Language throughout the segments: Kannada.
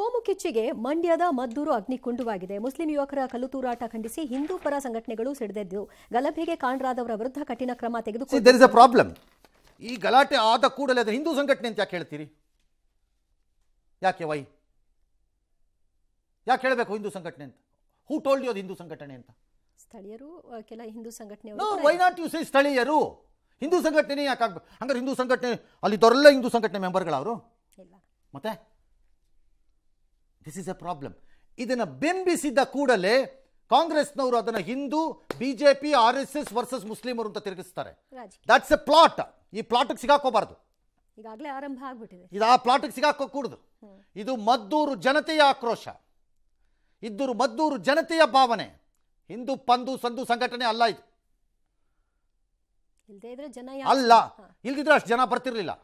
ಕೋಮು ಕಿಚ್ಚಿಗೆ ಮಂಡ್ಯದ ಮದ್ದೂರು ಅಗ್ನಿಕುಂಡವಾಗಿದೆ. ಮುಸ್ಲಿಂ ಯುವಕರ ಕಲ್ಲುತೂರಾಟ ಖಂಡಿಸಿ ಹಿಂದೂ ಪರ ಸಂಘಟನೆಗಳು ಸಿಡಿದೆದ್ದು ಗಲಭೆಗೆ ಕಾರಣರಾದವರ ವಿರುದ್ಧ ಕಠಿಣ ಕ್ರಮ ತೆಗೆದುಕೊಳ್ಳಲಾಗಿದೆ. ಈ ಗಲಾಟೆ ಆದ ಕೂಡಲೇ ಅದು ಹಿಂದೂ ಸಂಘಟನೆ ಅಂತ ಯಾಕೆ ಹೇಳ್ತೀರಿ? ಯಾಕೆ ಯಾಕೆ ಹೇಳಬೇಕು ಹಿಂದೂ ಸಂಘಟನೆ ಅಂತ? ಹೂ ಟೋಲ್ಡ್ ಯು ಅದು ಹಿಂದೂ ಸಂಘಟನೆ ಅಂತ? ಸ್ಥಳೀಯರು ಕೆಲ ಹಿಂದೂ ಸಂಘಟನೆ. ವೈ ನಾಟ್ ಯು ಸೇ ಸ್ಥಳೀಯರು? ಹಿಂದೂ ಸಂಘಟನೆ ಯಾಕೆ ಆಗ್ಬೇಕು? ಹಂಗಾರೆ ಹಿಂದೂ ಸಂಘಟನೆ ಅಲ್ಲಿದ್ದವರೆಲ್ಲ ಹಿಂದೂ ಸಂಘಟನೆ ಮೆಂಬರ್ಗಳವರು? ಮತ್ತೆ ದಿಸ್ ಇಸ್ ಎ ಪ್ರಾಬ್ಲಮ್. ಇದನ್ನು ಬಿಂಬಿಸಿದ ಕೂಡಲೇ ಕಾಂಗ್ರೆಸ್ನವರು ಅದನ್ನು ಹಿಂದೂ, ಬಿಜೆಪಿ, RSS ವರ್ಸಸ್ ಮುಸ್ಲಿಮರು ಅಂತ ತಿರುಗಿಸ್ತಾರೆ. That's A plot. ಈ ಪ್ಲಾಟ್ಗೆ ಸಿಗಾಕೋಬಾರ್ದು. ಈಗಾಗಲೇ ಆರಂಭ ಆಗ್ಬಿಟ್ಟಿದೆ. ಇದು ಆ ಪ್ಲಾಟ್ಗೆ ಸಿಗಾಕೋಕೂಡದು. ಇದು ಮದ್ದೂರು ಜನತೆಯ ಆಕ್ರೋಶ, ಇದ್ದೂರು ಮದ್ದೂರು ಜನತೆಯ ಭಾವನೆ. ಹಿಂದೂ ಪಂದು ಸಂದು ಸಂಘಟನೆ ಅಲ್ಲ ಇದು. ಅಲ್ಲ, ಇಲ್ದಿದ್ರೆ ಅಷ್ಟು ಜನ ಬರ್ತಿರ್ಲಿಲ್ಲ.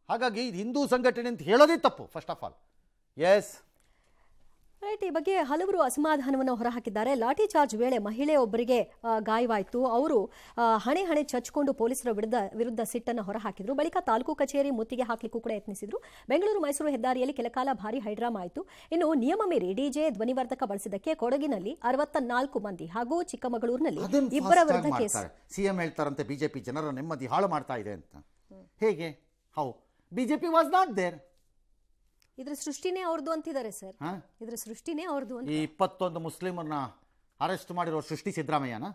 ಹಾಗಾಗಿ ಹಿಂದೂ ಸಂಘಟನೆ ಅಂತ ಹೇಳೋದೇ ತಪ್ಪು first of all. Yes right. ಈ ಬಗ್ಗೆ ಹಲವರು ಅಸಮಾಧಾನವನ್ನು ಹೊರಹಾಕಿದ್ದಾರೆ. ಲಾಠಿ ಚಾರ್ಜ್ ವೇಳೆ ಮಹಿಳೆಯೊಬ್ಬರಿಗೆ ಗಾಯವಾಯಿತು. ಅವರು ಹಣೆ ಚಚ್ಕೊಂಡು ಪೊಲೀಸರ ವಿರುದ್ಧ ಸಿಟ್ಟನ್ನು ಹೊರಹಾಕಿದ್ರು. ಬಳಿಕ ತಾಲೂಕು ಕಚೇರಿ ಮುತ್ತಿಗೆ ಹಾಕಲಿಕ್ಕೂ ಕೂಡ ಯತ್ನಿಸಿದ್ರು. ಬೆಂಗಳೂರು ಮೈಸೂರು ಹೆದ್ದಾರಿಯಲ್ಲಿ ಕೆಲಕಾಲ ಭಾರಿ ಹೈಡ್ರಾಮಾ ಆಯಿತು. ಇನ್ನು ನಿಯಮ ಮೀರಿ ಡಿಜೆ ಧ್ವನಿವರ್ಧಕ ಬಳಸಿದ್ದಕ್ಕೆ ಕೊಡಗಿನಲ್ಲಿ 64 ಮಂದಿ ಹಾಗೂ ಚಿಕ್ಕಮಗಳೂರಿನಲ್ಲಿ 2 ವಿರುದ್ಧ ಕೇಸ್. ಸಿಎಂ ಹೇಳ್ತಾರಂತೆ ಬಿಜೆಪಿ ಜನರ ನೆಮ್ಮದಿ ಹಾಳು ಮಾಡ್ತಾ ಇದೆ ಅಂತ. ಹೇಗೆ? How BJP was not there. ಇದ್ರ ಸೃಷ್ಟಿನೇ ಅವ್ರದ್ದು ಅಂತಿದ್ದಾರೆ ಸರ್. ಇದ್ರ ಸೃಷ್ಟಿನೇ ಅವ್ರದ್ದು ಅಂತ. ಈ 21 ಮುಸ್ಲಿಮರನ್ನ ಅರೆಸ್ಟ್ ಮಾಡಿರೋ ಸೃಷ್ಟಿ ಸಿದ್ದರಾಮಯ್ಯನ?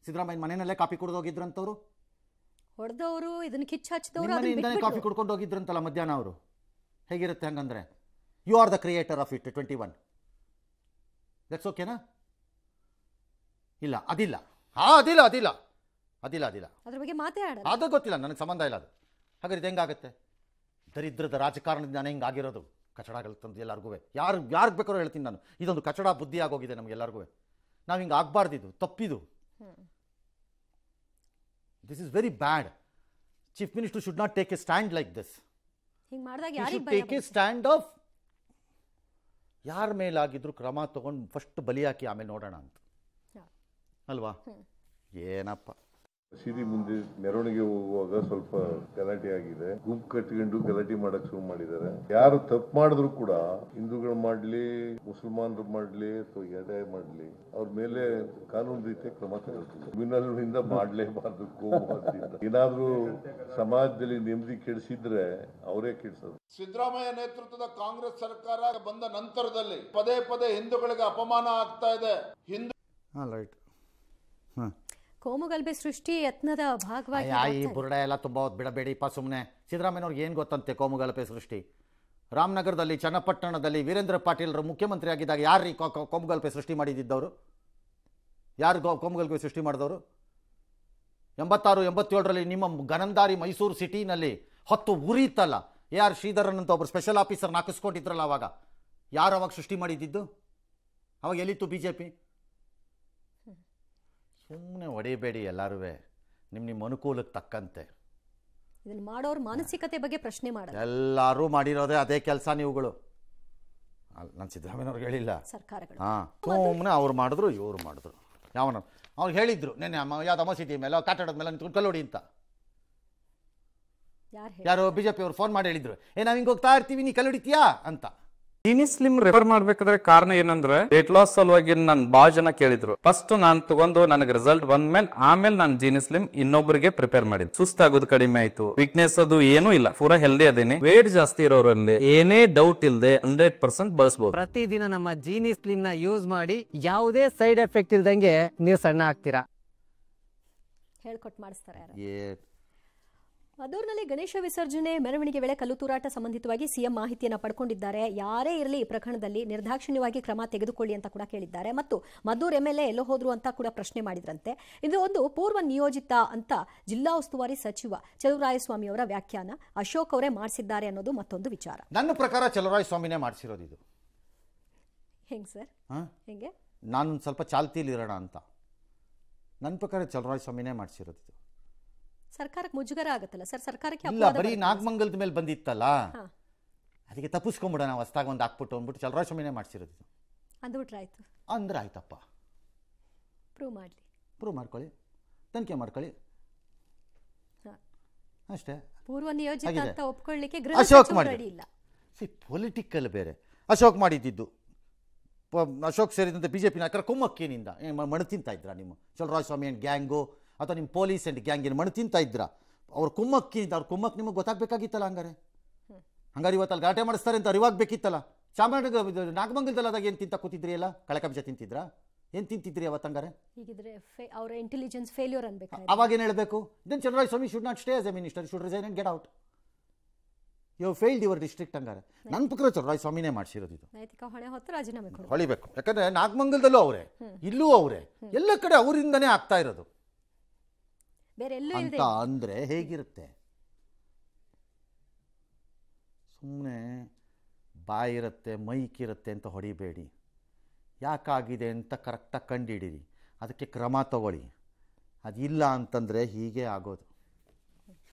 ಸಿದ್ದರಾಮಯ್ಯ ಮನೆಯಲ್ಲೇ ಕಾಫಿ ಕುಡಿದು ಹೋಗಿದ್ರಂತವ್ರು, ಹೊಡೆದವರು, ಇದನ್ನ ಕಿಚ್ಚ ಹಚ್ಚಿದವರು, ಮನೆಯಿಂದನೇ ಕಾಫಿ ಕುಡ್ಕೊಂಡು ಹೋಗಿದ್ರಂತಲ್ಲ ಮಧ್ಯಾಹ್ನ. ಅವರು ಹೇಗಿರುತ್ತೆ ಹಂಗಂದ್ರೆ? You are the creator of it 21. That's ಓಕೆನಾ? ಇಲ್ಲ, ಅದಿಲ್ಲ, ಅದಿಲ್ಲ ಅದಿಲ್ಲ ಅದಿಲ್ಲ ಅದಿಲ್ಲ ಅದ್ರ ಬಗ್ಗೆ ಮಾತೇ ಆಡಲ್ಲ. ಅದು ಗೊತ್ತಿಲ್ಲ, ನನಗೆ ಸಂಬಂಧ ಇಲ್ಲ ಅದು. ಹಾಗಾದ್ರೆ ಇದು ಹೆಂಗಾಗುತ್ತೆ? ದರಿದ್ರದ ರಾಜಕಾರಣದಿಂದ ಹಿಂಗಾಗಿರೋದು. ಕಚಡಗಳು ತಂದು ಎಲ್ಲರಿಗೂ, ಯಾರಿಗೆ ಬೇಕಾದ್ರೂ ಹೇಳ್ತೀನಿ ನಾನು, ಇದೊಂದು ಕಚಡ ಬುದ್ಧಿ ಆಗೋಗಿದೆ ನಮಗೆಲ್ಲರಿಗೂ. ನಾವು ಹಿಂಗೆ ಆಗಬಾರ್ದಿದ್ದು, ತಪ್ಪಿದು. This is very bad. Chief minister should not take a stand like this. Take a stand of ಯಾರ ಮೇಲಾಗಿದ್ರು ಕ್ರಮ ತಗೊಂಡು ಫಸ್ಟ್ ಬಲಿ ಹಾಕಿ ಆಮೇಲೆ ನೋಡೋಣ ಅಂತ ಅಲ್ವಾ? ಏನಪ್ಪ ಮಸೀದಿ ಮುಂದೆ ಮೆರವಣಿಗೆ ಹೋಗುವಾಗ ಸ್ವಲ್ಪ ಗಲಾಟೆ ಆಗಿದೆ. ಗುಂಪು ಕಟ್ಟಿಕೊಂಡು ಗಲಾಟೆ ಮಾಡಕ್ ಶುರು ಮಾಡಿದ್ದಾರೆ. ಯಾರು ತಪ್ಪು ಮಾಡಿದ್ರು ಕೂಡ, ಹಿಂದೂಗಳು ಮಾಡ್ಲಿ, ಮುಸಲ್ಮಾನರು ಮಾಡ್ಲಿ ಅಥವಾ ಯಾರೇ ಮಾಡ್ಲಿ, ಅವ್ರ ಮೇಲೆ ಕಾನೂನು ರೀತಿಯ ಕ್ರಮ ತಗೊಳ್ತೀವಿ. ಕ್ರಿಮಿನಲ್ನಿಂದ ಮಾಡ್ಲೇಬಾರ್ದು. ಕೋಮುವಾದದಿಂದ ಏನಾದ್ರೂ ಸಮಾಜದಲ್ಲಿ ನೆಮ್ಮದಿ ಕೆಡಿಸಿದ್ರೆ ಅವರೇ ಕೆಡಿಸೋದು. ಸಿದ್ದರಾಮಯ್ಯ ನೇತೃತ್ವದ ಕಾಂಗ್ರೆಸ್ ಸರ್ಕಾರ ಬಂದ ನಂತರದಲ್ಲಿ ಪದೇ ಪದೇ ಹಿಂದೂಗಳಿಗೆ ಅಪಮಾನ ಆಗ್ತಾ ಇದೆ. ಕೋಮುಗಲಭೆ ಸೃಷ್ಟಿ ಯತ್ನದ ಭಾಗವಾಗಿ ಈ ಬುರುಡೆ ಎಲ್ಲ ತುಂಬ ಬಿಡಬೇಡಿಪ್ಪ ಸುಮ್ಮನೆ. ಸಿದ್ದರಾಮಯ್ಯನವ್ರಿಗೆ ಏನು ಗೊತ್ತಂತೆ ಕೋಮುಗಲಭೆ ಸೃಷ್ಟಿ? ರಾಮನಗರದಲ್ಲಿ, ಚನ್ನಪಟ್ಟಣದಲ್ಲಿ ವೀರೇಂದ್ರ ಪಾಟೀಲ್ರು ಮುಖ್ಯಮಂತ್ರಿ ಆಗಿದ್ದಾಗ ಯಾರು ಕೋಮುಗಲಭೆ ಸೃಷ್ಟಿ ಮಾಡಿದ್ದವರು? ಯಾರು ಕೋಮುಗಲಭೆ ಸೃಷ್ಟಿ ಮಾಡಿದವರು? 86, 87ರಲ್ಲಿ ನಿಮ್ಮ ಗನಂದಾರಿ ಮೈಸೂರು ಸಿಟಿನಲ್ಲಿ ಹೊತ್ತು ಉರಿತಲ್ಲ, AR ಶ್ರೀಧರನ್ ಅಂತ ಒಬ್ಬರು ಸ್ಪೆಷಲ್ ಆಫೀಸರ್ನ ಹಾಕಿಸ್ಕೊಂಡಿದ್ರಲ್ಲ, ಅವಾಗ ಯಾರು ಅವಾಗ ಸೃಷ್ಟಿ ಮಾಡಿದ್ದು? ಅವಾಗ ಎಲ್ಲಿತ್ತು BJP? ಸುಮ್ಮನೆ ಹೊಡಿಬೇಡಿ ಎಲ್ಲರೂ, ನಿಮ್ಮ ಅನುಕೂಲಕ್ಕೆ ತಕ್ಕಂತೆ. ಇದನ್ನು ಮಾಡೋರು ಮಾನಸಿಕತೆ ಬಗ್ಗೆ ಪ್ರಶ್ನೆ ಮಾಡಲ್ಲ. ಎಲ್ಲರೂ ಮಾಡಿರೋದೇ ಅದೇ ಕೆಲಸ ನೀವುಗಳು. ನಾನು ಸಿದ್ದರಾಮಯ್ಯವ್ರಿಗೆ ಹೇಳಿಲ್ಲ, ಸರ್ಕಾರಗಳು. ಸುಮ್ಮನೆ ಅವ್ರು ಮಾಡಿದ್ರು ಇವ್ರು ಮಾಡಿದ್ರು. ಅವ್ರು ಹೇಳಿದ್ರು ನೆನ್ನೆ ಯಾವ್ದು ಮಸೀದಿ ಮೇಲೆ ಕಟ್ಟಡದ ಮೇಲೆ ನಿಂತ್ಕೊಂಡು ಕಲ್ಲೋಡಿ ಅಂತ. ಯಾರು BJP ಅವ್ರು ಫೋನ್ ಮಾಡಿ ಹೇಳಿದ್ರು, ನಾವು ಹಿಂಗೆ ಹೋಗ್ತಾ ಇರ್ತೀವಿ, ನೀ ಕಲ್ಲೊಡಿತೀಯಾ ಅಂತ. ಜೀನಿ ಸ್ಲಿಮ್ ರೆಫರ್ ಮಾಡ್ಬೇಕಾದ್ರೆ ಕಾರಣ ಏನಂದ್ರೆ ವೇಟ್ ಲಾಸ್ ಸಲುವಾಗಿ ನನ್ ಬಾಳ ಜನ ಕೇಳಿದ್ರು. ಫಸ್ಟ್ ನಾನ್ ತಗೊಂಡು ನನಗೆ ರಿಸಲ್ಟ್ ಬಂದ್ಮೇಲೆ ಆಮೇಲೆ ನಾನು ಜೀನಿ ಸ್ಲಿಮ್ ಇನ್ನೊಬ್ಬರಿಗೆ ಪ್ರಿಪೇರ್ ಮಾಡಿದ್. ಸುಸ್ತಾಗೋದು ಕಡಿಮೆ ಆಯ್ತು, ವೀಕ್ನೆಸ್ ಅದು ಏನೂ ಇಲ್ಲ, ಪೂರಾ ಹೆಲ್ದಿ ಅದೇನೆ. ವೇಟ್ ಜಾಸ್ತಿ ಇರೋರಲ್ಲಿ ಏನೇ ಡೌಟ್ ಇಲ್ಲದೆ 100% ಬಳಸಬಹುದು. ಪ್ರತಿದಿನ ನಮ್ಮ ಜೀನಿ ಸ್ಲಿಮ್ ನ ಯೂಸ್ ಮಾಡಿ ಯಾವುದೇ ಸೈಡ್ ಎಫೆಕ್ಟ್ ಇಲ್ದಂಗೆ ನೀವು ಸಣ್ಣ ಆಗ್ತೀರಾ. ಹೇಳ್ಕೊಟ್ಟು ಮಾಡಿಸ್ತಾರೆ. ಮದ್ದೂರಿನಲ್ಲಿ ಗಣೇಶ ವಿಸರ್ಜನೆ ಮೆರವಣಿಗೆ ವೇಳೆ ಕಲ್ಲು ತೂರಾಟ ಸಂಬಂಧಿತವಾಗಿ ಸಿಎಂ ಮಾಹಿತಿಯನ್ನು ಪಡ್ಕೊಂಡಿದ್ದಾರೆ. ಯಾರೇ ಇರಲಿ ಈ ಪ್ರಕರಣದಲ್ಲಿ ನಿರ್ದಾಕ್ಷಿಣ್ಯವಾಗಿ ಕ್ರಮ ತೆಗೆದುಕೊಳ್ಳಿ ಅಂತ ಕೂಡ ಕೇಳಿದ್ದಾರೆ. ಮತ್ತು ಮದ್ದೂರು MLA ಎಲ್ಲೋ ಹೋದ್ರು ಅಂತ ಕೂಡ ಪ್ರಶ್ನೆ ಮಾಡಿದ್ರಂತೆ. ಇದು ಒಂದು ಪೂರ್ವ ನಿಯೋಜಿತ ಅಂತ ಜಿಲ್ಲಾ ಉಸ್ತುವಾರಿ ಸಚಿವ ಚಲುವರಾಯಸ್ವಾಮಿ ಅವರ ವ್ಯಾಖ್ಯಾನ. ಅಶೋಕ್ ಅವರೇ ಮಾಡಿಸಿದ್ದಾರೆ ಅನ್ನೋದು ಮತ್ತೊಂದು ವಿಚಾರ. ನನ್ನ ಪ್ರಕಾರ ಚಲುವರಾಯಸ್ವಾಮಿನೇ ಮಾಡಿಸಿರೋದು ಇದು. ಹೆಂಗ್ ಸರ್? ಹೆಂಗೆ? ನಾನು ಸ್ವಲ್ಪ ಚಾಲ್ತಿಲಿ ಇರೋಣ ಅಂತ. ನನ್ನ ಪ್ರಕಾರ ಚಲುವರಾಯಸ್ವಾಮಿನೇ ಮಾಡಿಸಿರೋದು ಇದು. ಸರ್ಕಾರಕ್ಕೆ ಮುಜುಗರ ಆಗುತ್ತಲ್ಲ ಸರ್? ಸರ್ಕಾರಕ್ಕೆ ಇಲ್ಲ, ಬರೀ ನಾಗಮಂಗಲದ ಮೇಲೆ ಬಂದಿತ್ತಲ್ಲ, ಅದಕ್ಕೆ ತಪ್ಪಿಸ್ಕೊಂಬಿಡ ನಾವು ಹೊಸ್ತಾಗ ಒಂದು ಹಾಕ್ಬಿಟ್ಟು ಅಂದ್ಬಿಟ್ಟು ಚಲುವರಾಯಸ್ವಾಮಿನೇ ಮಾಡಿಸಿರೋದು ಇದು ಅಂದ್ಬಿಟ್ರೆ ಆಯ್ತು ಅಂದ್ರೆ ಆಯ್ತಪ್ಪ. ಪ್ರೂವ್ ಮಾಡ್ಕೊಳ್ಳಿ, ತನಿಖೆ ಮಾಡ್ಕೊಳ್ಳಿ ಅಷ್ಟೇ. ಪೂರ್ವ ನಿಯೋಜಿತ ಅಂತ ಒಪ್ಕೊಳ್ಳಿಕ್ಕೆ ಅಶೋಕ್ ಮಾಡಿ ಇಲ್ಲ. ಪೊಲಿಟಿಕಲ್ ಬೇರೆ. ಅಶೋಕ್ ಮಾಡಿದ್ದು, ಅಶೋಕ್ ಸೇರಿದಂತೆ ಬಿ ಜೆ ಪಿ ನಾಯಕರ ಕುಮ್ಮಕ್ಕೇನಿಂದ ಮಣ್ಣು ತಿಂತಾ ಇದ್ರಾ ನಿಮ್ಮ ಚಲರಾಯ ಸ್ವಾಮಿ ಆ್ಯಂಡ್ ಗ್ಯಾಂಗು ಅಥವಾ ನಿಮ್ಮ ಪೊಲೀಸ್ ಆ್ಯಂಡ್ ಗ್ಯಾಂಗ್ ಏನು ಮಣ್ಣು ತಿಂತಾ ಇದ್ರಾ? ಅವ್ರ ಕುಮ್ಮಕ್ಕಿನಿಂದ ಅವ್ರ ಕುಮ್ಮಕ್ಕೆ ನಿಮಗೆ ಗೊತ್ತಾಗಬೇಕಾಗಿತ್ತಲ್ಲ. ಹಂಗಾರೆ ಇವತ್ತು ಅಲ್ಲಿ ಗಲಾಟೆ ಮಾಡಿಸ್ತಾರೆ ಅಂತ ಅರಿವಾಗಬೇಕಿತ್ತಲ್ಲ. ನಾಗಮಂಗಲದಲ್ಲಾದಾಗ ಏನು ತಿಂತ ಕೂತಿದ್ರಿ ಎಲ್ಲ? ಕಳೆಕಂಬ ತಿಂತಿದ್ರಾ? ಏನು ತಿಂತಿದ್ರಿ ಅವತ್ತು? ಹಂಗಾರೆ ಹೀಗಿದ್ರೆ ಅವರ ಇಂಟೆಲಿಜೆನ್ಸ್ ಫೇಲ್ಯೂರ್ ಅನ್ಬೇಕು. ಅವಾಗ ಏನು ಹೇಳಬೇಕು? Then Chalaraya Swamy should not stay as a minister, should resign and get out. You failed your district. ಹಂಗಾರೆ ನನ್ನ ಪ್ರಕಾರ ಚಲರಾಯ ಸ್ವಾಮಿನೇ ಮಾಡಿಸಿರೋದು ಇದು. ನೈತಿಕ ಹೊಣೆ ಹೊತ್ತು ರಾಜೀನಾಮೆ ಕೊಡು. ಹೊಳಿಬೇಕು. ಯಾಕಂದ್ರೆ ನಾಗಮಂಗಲದಲ್ಲೂ ಅವರೇ, ಇಲ್ಲೂ ಅವರೇ, ಎಲ್ಲ ಕಡೆ ಅವರಿಂದನೇ ಆಗ್ತಾ ಇರೋದು ಬೇರೆ ಎಲ್ಲೂ ಅಂತ ಇದೆ. ಅಂದರೆ ಹೇಗಿರುತ್ತೆ? ಸುಮ್ಮನೆ ಬಾಯಿರುತ್ತೆ ಮೈಕ್ ಇರುತ್ತೆ ಅಂತ ಹೊಡಿಬೇಡಿ. ಯಾಕಾಗಿದೆ ಅಂತ ಕರೆಕ್ಟಾಗಿ ಕಂಡುಹಿಡೀರಿ, ಅದಕ್ಕೆ ಕ್ರಮ ತಗೊಳ್ಳಿ. ಅದಿಲ್ಲ ಅಂತಂದರೆ ಹೀಗೆ ಆಗೋದು.